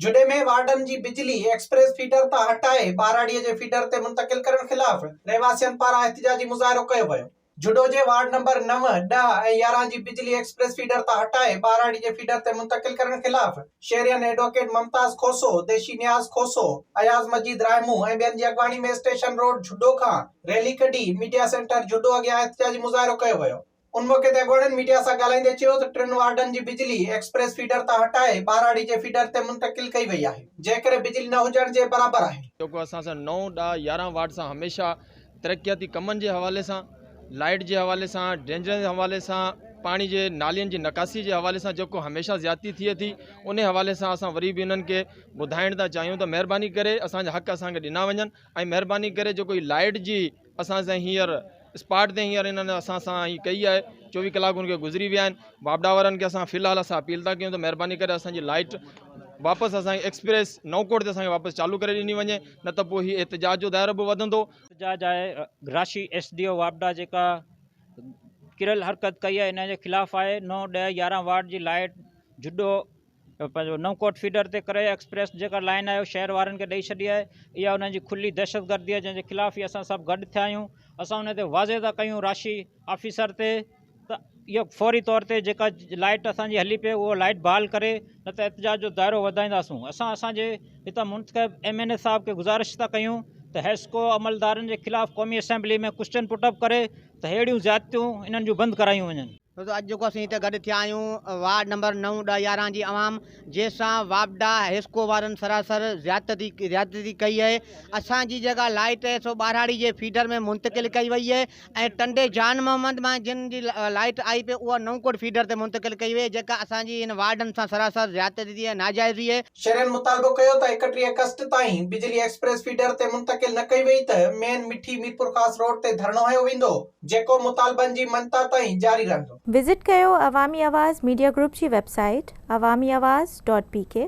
जुडे में वार्डन जी बिजली एक्सप्रेस फीडर ता हटाए बाराड़ीअ जे फीडर ते मुंतकिल करण खिलाफ रहवासियन पारां एहतिजाजी मुज़ाहिरो कयो वियो। जुडो जे वार्ड नंबर 9, 10 ऐं 11 जी बिजली एक्सप्रेस फीडर ता हटाए बाराड़ी जे फीडर ते मुंतकिल करण खिलाफ शहरियन एडवोकेट मुमताज खोसो, देशी न्याज खोसो, अयाज मजीद रायमू ऐं ॿियनि जी अॻवानी में स्टेशन रोड जुडो खां रैली कढी मीडिया सेंटर जुडो अॻियां एहतिजाजी मुज़ाहिरो कयो वियो। उन मौके ते अॻवाननि मीडिया सां ॻाल्हाईंदे चयो त टिनि वार्डन जी बिजली एक्सप्रेस फीडर तां हटाए बाराड़ी जे फीडर ते मुंतकिल कई वई आहे, जंहिं करे बिजली न हुजण जे बराबर आहे। जेको असां 9, 10, 11 वार्ड सां हमेशा तरक्याती कमनि जे हवाले सां, लाइट जे हवाले सां, ड्रेनेज जे हवाले सां, पाणी जे नालियुनि जी निकासी जे हवाले सां जेको हमेशा ज़्यादती थिए थी, उन हवाले सां असां वरी बि उन्हनि खे ॿुधाइण था चाहियूं त महिरबानी करे असांजा हक़ असांखे ॾिना वञनि ऐं महिरबानी करे जेको ही लाइट जी असां सां हींअर स्पॉट ते हींअर इन्हनि असां सां ही कई आहे, 24 कलाक उनखे गुज़री विया आहिनि। वापडा वारनि खे असां फ़िलहाल असां अपील था कयूं त महिरबानी करे असांजी लाइट वापसि असांखे एक्सप्रेस नौकोट ते असांखे वापसि चालू करे ॾिनी वञे, न त पोइ हीउ एहतिजाज जो दायरो बि वधंदो। एहतिजाज आहे राशि SDO वापडा जेका किरल हरकत कई आहे इन जे ख़िलाफ़ आहे। 9, 10, 11 वार्ड जी लाइट जुडो पंहिंजो नवकोट फीडर ते करे एक्सप्रेस जेका लाइन आहे शहर वारनि खे ॾेई छॾी आहे। इहा उन्हनि जी खुली दहशतगर्दी आहे जंहिंजे ख़िलाफ़ ई असां सभु गॾु थिया आहियूं। असां उन ते वाज़े था कयूं राशि ऑफिसर ते त इहो फौरी तौर ते जेका लाइट असांजी हली पई उहो लाइट बहाल करे, न त एहतिजाज जो दायरो वधाईंदासूं। असांजे हितां मुंतखब MNA साहब खे गुज़ारिश था कयूं त हेस्को अमलदारनि जे ख़िलाफ़ क़ौमी असेंबली में क्वेश्चन पुटअप करे त अहिड़ियूं ज़्यादतियूं इन्हनि जूं बंदि करायूं वञनि। अॼु जेको असीं हिते गॾु थिया आहियूं वार्ड नंबर 9, 10, 11 जी आवाम जंहिंसां वापडा हेस्को वारनि सरासर ज़्यादती कई आहे। असांजी जेका लाइट आहे सो बाराड़ी जे फीडर में मुंतकिल कई वई आहे ऐं टंडे जान मोहम्मद मां जिन जी लाइट आई पे उहा नवकोट फीडर ते मुंतकिल कई वई, जेका असांजी इन वार्डनि सां सरासर ज़्यादती आहे, नाजाइज़ी आहे। शहरियन मुतालबो कयो त 31 अगस्त ताईं बिजली एक्सप्रेस फीडर ते मुंतकिल न कई वई त मेन मिठी मीरपुर खास रोड ते धरणो हयो वेंदो, जेको मुतालबनि जी मनता ताईं जारी रहंदो। विजिट कयो अवामी आवाज़ मीडिया ग्रुप जी वेबसाइट awamiawaz.pk